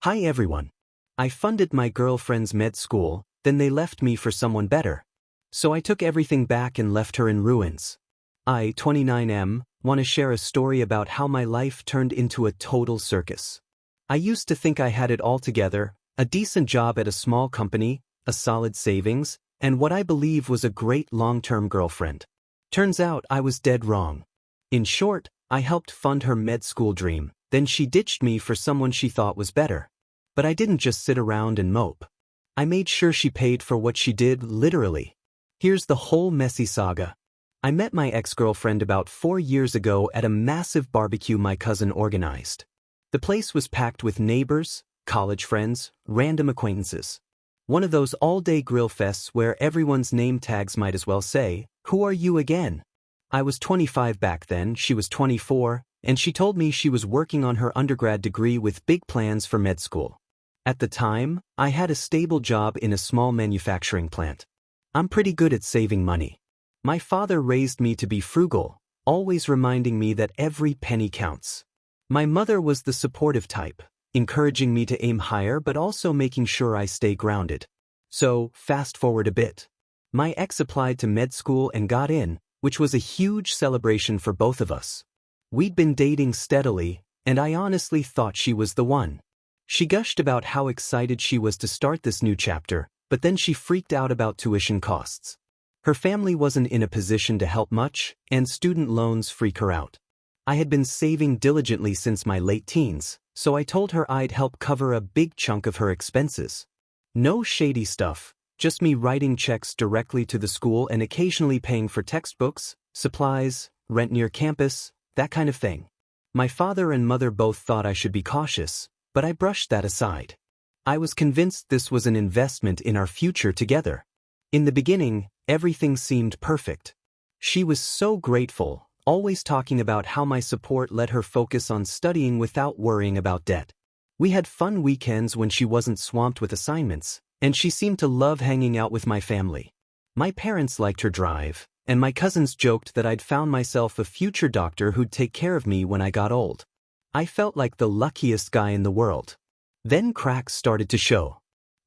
Hi everyone. I funded my girlfriend's med school, then they left me for someone better. So I took everything back and left her in ruins. I, 29M, want to share a story about how my life turned into a total circus. I used to think I had it all together, a decent job at a small company, a solid savings, and what I believe was a great long-term girlfriend. Turns out I was dead wrong. In short, I helped fund her med school dream, then she ditched me for someone she thought was better. But I didn't just sit around and mope. I made sure she paid for what she did, literally. Here's the whole messy saga. I met my ex-girlfriend about 4 years ago at a massive barbecue my cousin organized. The place was packed with neighbors, college friends, random acquaintances. One of those all-day grill fests where everyone's name tags might as well say, "Who are you again?" I was 25 back then, she was 24, and she told me she was working on her undergrad degree with big plans for med school. At the time, I had a stable job in a small manufacturing plant. I'm pretty good at saving money. My father raised me to be frugal, always reminding me that every penny counts. My mother was the supportive type, encouraging me to aim higher but also making sure I stay grounded. So, fast forward a bit. My ex applied to med school and got in, which was a huge celebration for both of us. We'd been dating steadily, and I honestly thought she was the one. She gushed about how excited she was to start this new chapter, but then she freaked out about tuition costs. Her family wasn't in a position to help much, and student loans freak her out. I had been saving diligently since my late teens, so I told her I'd help cover a big chunk of her expenses. No shady stuff, just me writing checks directly to the school and occasionally paying for textbooks, supplies, rent near campus, that kind of thing. My father and mother both thought I should be cautious, but I brushed that aside. I was convinced this was an investment in our future together. In the beginning, everything seemed perfect. She was so grateful, always talking about how my support let her focus on studying without worrying about debt. We had fun weekends when she wasn't swamped with assignments, and she seemed to love hanging out with my family. My parents liked her drive, and my cousins joked that I'd found myself a future doctor who'd take care of me when I got old. I felt like the luckiest guy in the world. Then cracks started to show.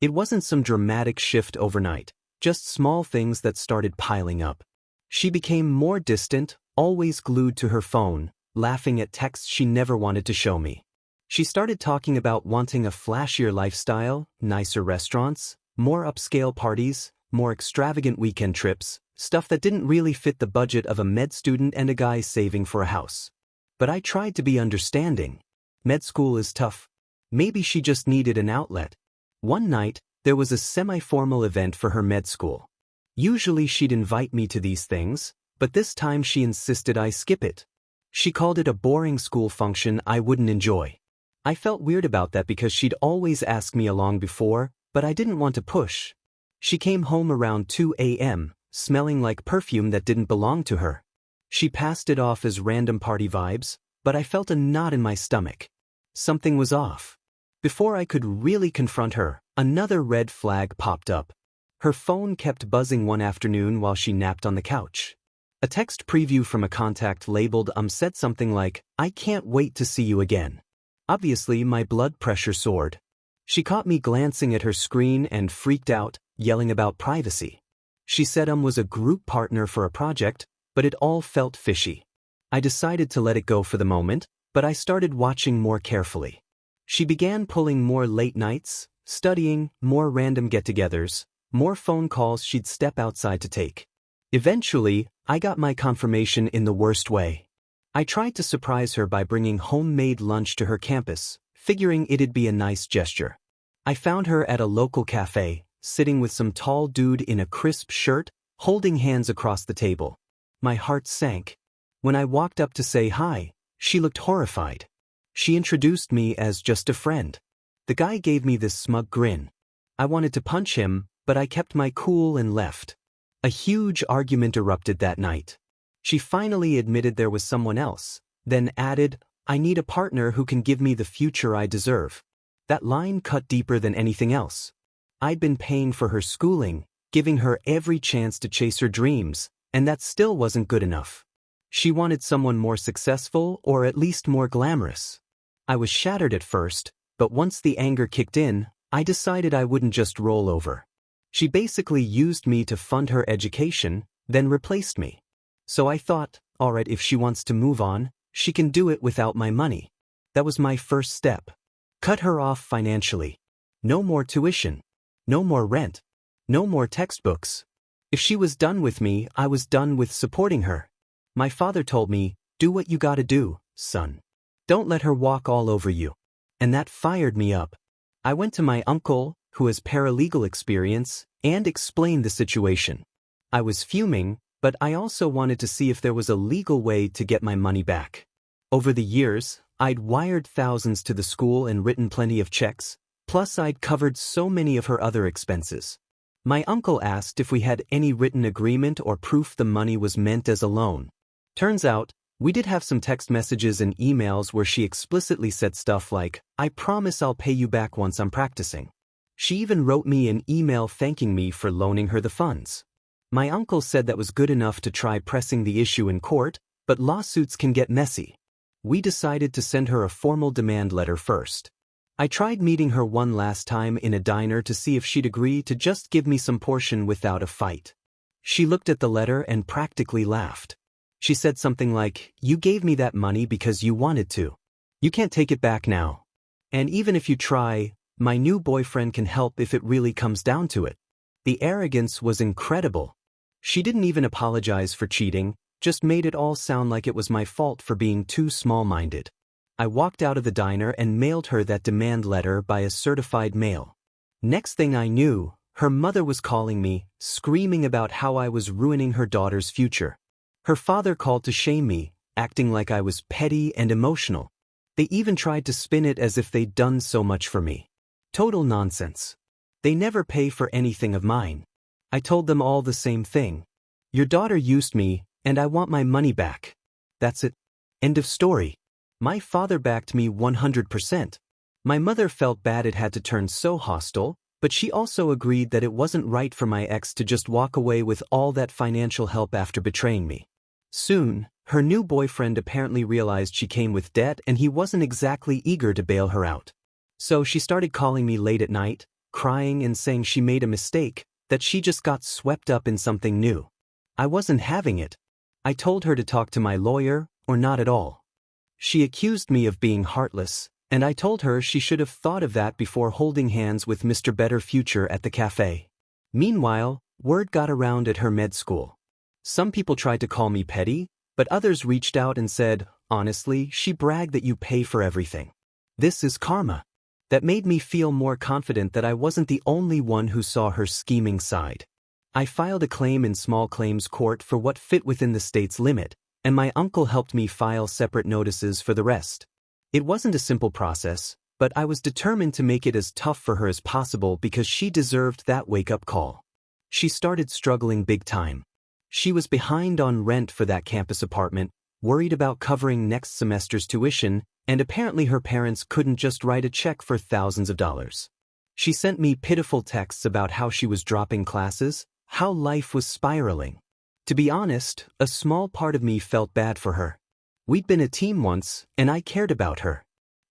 It wasn't some dramatic shift overnight, just small things that started piling up. She became more distant, always glued to her phone, laughing at texts she never wanted to show me. She started talking about wanting a flashier lifestyle, nicer restaurants, more upscale parties, more extravagant weekend trips, stuff that didn't really fit the budget of a med student and a guy saving for a house. But I tried to be understanding. Med school is tough. Maybe she just needed an outlet. One night, there was a semi-formal event for her med school. Usually she'd invite me to these things, but this time she insisted I skip it. She called it a boring school function I wouldn't enjoy. I felt weird about that because she'd always asked me along before, but I didn't want to push. She came home around 2 a.m., smelling like perfume that didn't belong to her. She passed it off as random party vibes, but I felt a knot in my stomach. Something was off. Before I could really confront her, another red flag popped up. Her phone kept buzzing one afternoon while she napped on the couch. A text preview from a contact labeled said something like, "I can't wait to see you again." Obviously, my blood pressure soared. She caught me glancing at her screen and freaked out, yelling about privacy. She said was a group partner for a project, but it all felt fishy. I decided to let it go for the moment, but I started watching more carefully. She began pulling more late nights, studying, more random get-togethers, more phone calls she'd step outside to take. Eventually, I got my confirmation in the worst way. I tried to surprise her by bringing homemade lunch to her campus, figuring it'd be a nice gesture. I found her at a local cafe, sitting with some tall dude in a crisp shirt, holding hands across the table. My heart sank. When I walked up to say hi, she looked horrified. She introduced me as just a friend. The guy gave me this smug grin. I wanted to punch him, but I kept my cool and left. A huge argument erupted that night. She finally admitted there was someone else, then added, "I need a partner who can give me the future I deserve." That line cut deeper than anything else. I'd been paying for her schooling, giving her every chance to chase her dreams, and that still wasn't good enough. She wanted someone more successful or at least more glamorous. I was shattered at first, But once the anger kicked in, I decided I wouldn't just roll over. She basically used me to fund her education, then replaced me. So I thought, alright, if she wants to move on, she can do it without my money. That was my first step. Cut her off financially. No more tuition. No more rent. No more textbooks. If she was done with me, I was done with supporting her. My father told me, do what you gotta do, son. Don't let her walk all over you. And that fired me up. I went to my uncle, who has paralegal experience, and explained the situation. I was fuming, but I also wanted to see if there was a legal way to get my money back. Over the years, I'd wired thousands to the school and written plenty of checks, plus I'd covered so many of her other expenses. My uncle asked if we had any written agreement or proof the money was meant as a loan. Turns out, we did have some text messages and emails where she explicitly said stuff like, I promise I'll pay you back once I'm practicing. She even wrote me an email thanking me for loaning her the funds. My uncle said that was good enough to try pressing the issue in court, but lawsuits can get messy. We decided to send her a formal demand letter first. I tried meeting her one last time in a diner to see if she'd agree to just give me some portion without a fight. She looked at the letter and practically laughed. She said something like, you gave me that money because you wanted to. You can't take it back now. And even if you try, my new boyfriend can help if it really comes down to it. The arrogance was incredible. She didn't even apologize for cheating, just made it all sound like it was my fault for being too small-minded. I walked out of the diner and mailed her that demand letter by a certified mail. Next thing I knew, her mother was calling me, screaming about how I was ruining her daughter's future. Her father called to shame me, acting like I was petty and emotional. They even tried to spin it as if they'd done so much for me. Total nonsense. They never pay for anything of mine. I told them all the same thing. Your daughter used me, and I want my money back. That's it. End of story. My father backed me 100%. My mother felt bad it had to turn so hostile, but she also agreed that it wasn't right for my ex to just walk away with all that financial help after betraying me. Soon, her new boyfriend apparently realized she came with debt and he wasn't exactly eager to bail her out. So she started calling me late at night, crying and saying she made a mistake, that she just got swept up in something new. I wasn't having it. I told her to talk to my lawyer, or not at all. She accused me of being heartless, and I told her she should have thought of that before holding hands with Mr. Better Future at the cafe. Meanwhile, word got around at her med school. Some people tried to call me petty, but others reached out and said, honestly, she bragged that you pay for everything. This is karma. That made me feel more confident that I wasn't the only one who saw her scheming side. I filed a claim in small claims court for what fit within the state's limit, and my uncle helped me file separate notices for the rest. It wasn't a simple process, but I was determined to make it as tough for her as possible because she deserved that wake-up call. She started struggling big time. She was behind on rent for that campus apartment, worried about covering next semester's tuition, and apparently her parents couldn't just write a check for thousands of dollars. She sent me pitiful texts about how she was dropping classes, how life was spiraling. To be honest, a small part of me felt bad for her. We'd been a team once, and I cared about her.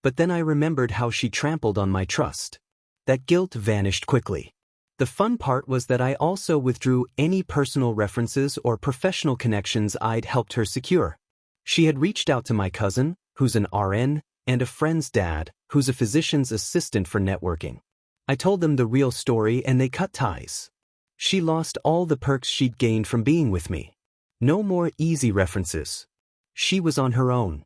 But then I remembered how she trampled on my trust. That guilt vanished quickly. The fun part was that I also withdrew any personal references or professional connections I'd helped her secure. She had reached out to my cousin, who's an RN, and a friend's dad, who's a physician's assistant for networking. I told them the real story and they cut ties. She lost all the perks she'd gained from being with me. No more easy references. She was on her own.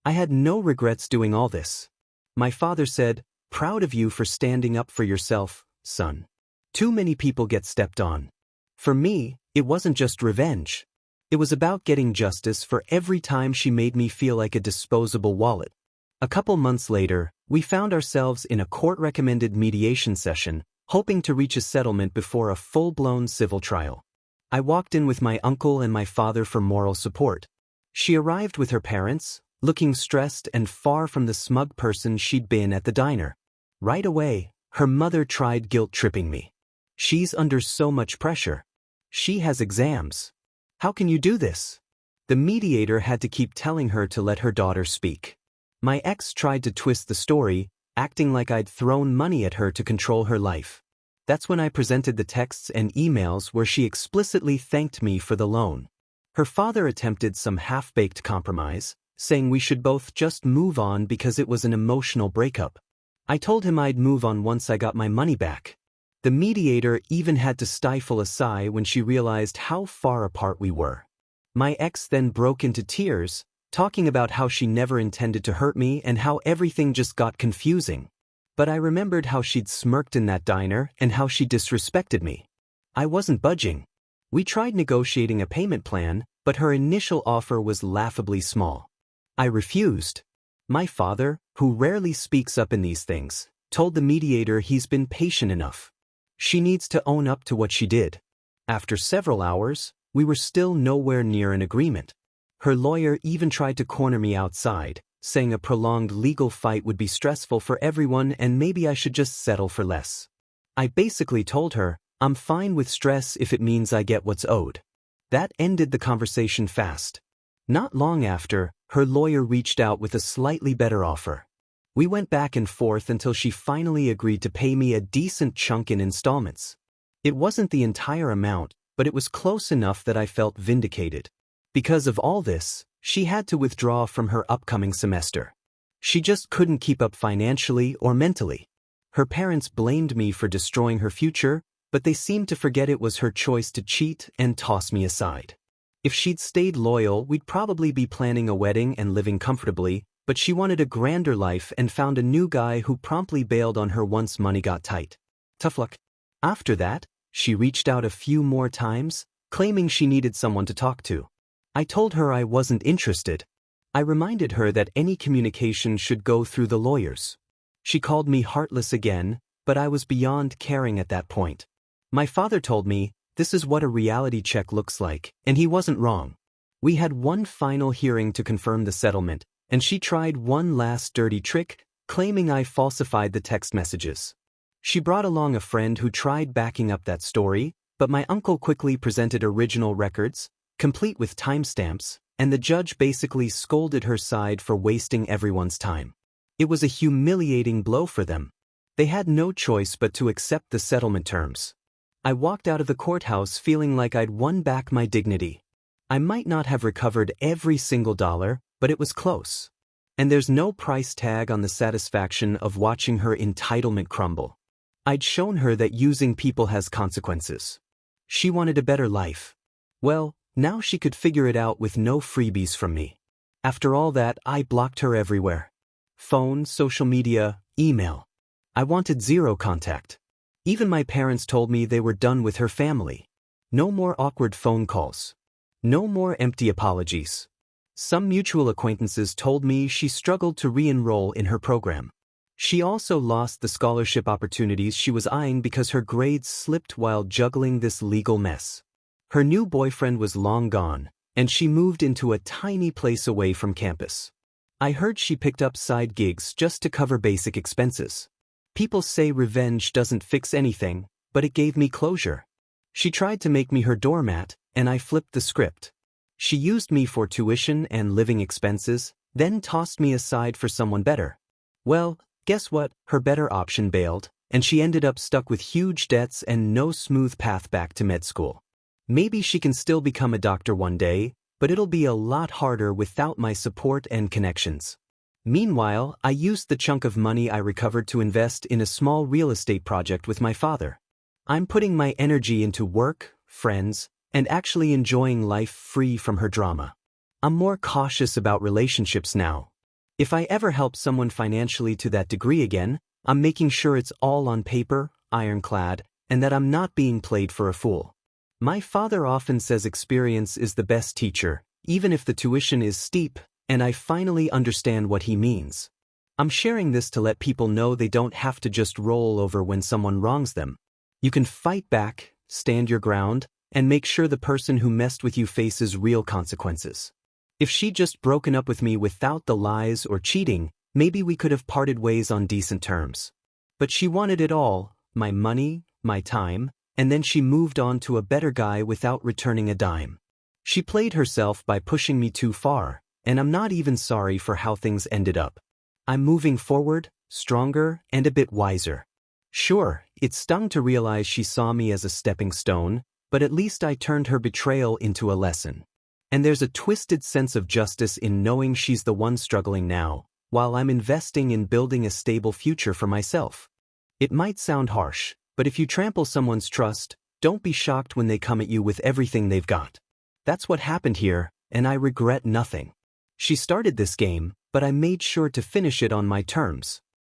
I had no regrets doing all this. My father said, "Proud of you for standing up for yourself, son. Too many people get stepped on." For me, it wasn't just revenge. It was about getting justice for every time she made me feel like a disposable wallet. A couple months later, we found ourselves in a court-recommended mediation session, hoping to reach a settlement before a full-blown civil trial. I walked in with my uncle and my father for moral support. She arrived with her parents, looking stressed and far from the smug person she'd been at the diner. Right away, her mother tried guilt-tripping me. "She's under so much pressure. She has exams. How can you do this?" The mediator had to keep telling her to let her daughter speak. My ex tried to twist the story, acting like I'd thrown money at her to control her life. That's when I presented the texts and emails where she explicitly thanked me for the loan. Her father attempted some half-baked compromise, saying we should both just move on because it was an emotional breakup. I told him I'd move on once I got my money back. The mediator even had to stifle a sigh when she realized how far apart we were. My ex then broke into tears, talking about how she never intended to hurt me and how everything just got confusing. But I remembered how she'd smirked in that diner and how she disrespected me. I wasn't budging. We tried negotiating a payment plan, but her initial offer was laughably small. I refused. My father, who rarely speaks up in these things, told the mediator he's been patient enough. She needs to own up to what she did. After several hours, we were still nowhere near an agreement. Her lawyer even tried to corner me outside, saying a prolonged legal fight would be stressful for everyone and maybe I should just settle for less. I basically told her, I'm fine with stress if it means I get what's owed. That ended the conversation fast. Not long after, her lawyer reached out with a slightly better offer. We went back and forth until she finally agreed to pay me a decent chunk in installments. It wasn't the entire amount, but it was close enough that I felt vindicated. Because of all this, she had to withdraw from her upcoming semester. She just couldn't keep up financially or mentally. Her parents blamed me for destroying her future, but they seemed to forget it was her choice to cheat and toss me aside. If she'd stayed loyal, we'd probably be planning a wedding and living comfortably, but she wanted a grander life and found a new guy who promptly bailed on her once money got tight. Tough luck. After that, she reached out a few more times, claiming she needed someone to talk to. I told her I wasn't interested. I reminded her that any communication should go through the lawyers. She called me heartless again, but I was beyond caring at that point. My father told me, this is what a reality check looks like, and he wasn't wrong. We had one final hearing to confirm the settlement, and she tried one last dirty trick, claiming I falsified the text messages. She brought along a friend who tried backing up that story, but my uncle quickly presented original records, complete with timestamps, and the judge basically scolded her side for wasting everyone's time. It was a humiliating blow for them. They had no choice but to accept the settlement terms. I walked out of the courthouse feeling like I'd won back my dignity. I might not have recovered every single dollar, but it was close. And there's no price tag on the satisfaction of watching her entitlement crumble. I'd shown her that using people has consequences. She wanted a better life. Well, now she could figure it out with no freebies from me. After all that, I blocked her everywhere. Phone, social media, email. I wanted zero contact. Even my parents told me they were done with her family. No more awkward phone calls. No more empty apologies. Some mutual acquaintances told me she struggled to re-enroll in her program. She also lost the scholarship opportunities she was eyeing because her grades slipped while juggling this legal mess. Her new boyfriend was long gone, and she moved into a tiny place away from campus. I heard she picked up side gigs just to cover basic expenses. People say revenge doesn't fix anything, but it gave me closure. She tried to make me her doormat, and I flipped the script. She used me for tuition and living expenses, then tossed me aside for someone better. Well, guess what? Her better option bailed, and she ended up stuck with huge debts and no smooth path back to med school. Maybe she can still become a doctor one day, but it'll be a lot harder without my support and connections. Meanwhile, I used the chunk of money I recovered to invest in a small real estate project with my father. I'm putting my energy into work, friends, and actually enjoying life free from her drama. I'm more cautious about relationships now. If I ever help someone financially to that degree again, I'm making sure it's all on paper, ironclad, and that I'm not being played for a fool. My father often says experience is the best teacher, even if the tuition is steep, and I finally understand what he means. I'm sharing this to let people know they don't have to just roll over when someone wrongs them. You can fight back, stand your ground, and make sure the person who messed with you faces real consequences. If she'd just broken up with me without the lies or cheating, maybe we could have parted ways on decent terms. But she wanted it all, my money, my time, and then she moved on to a better guy without returning a dime. She played herself by pushing me too far, and I'm not even sorry for how things ended up. I'm moving forward, stronger, and a bit wiser. Sure, it stung to realize she saw me as a stepping stone, but at least I turned her betrayal into a lesson. And there's a twisted sense of justice in knowing she's the one struggling now, while I'm investing in building a stable future for myself. It might sound harsh, but if you trample someone's trust, don't be shocked when they come at you with everything they've got. That's what happened here, and I regret nothing. She started this game, but I made sure to finish it on my terms.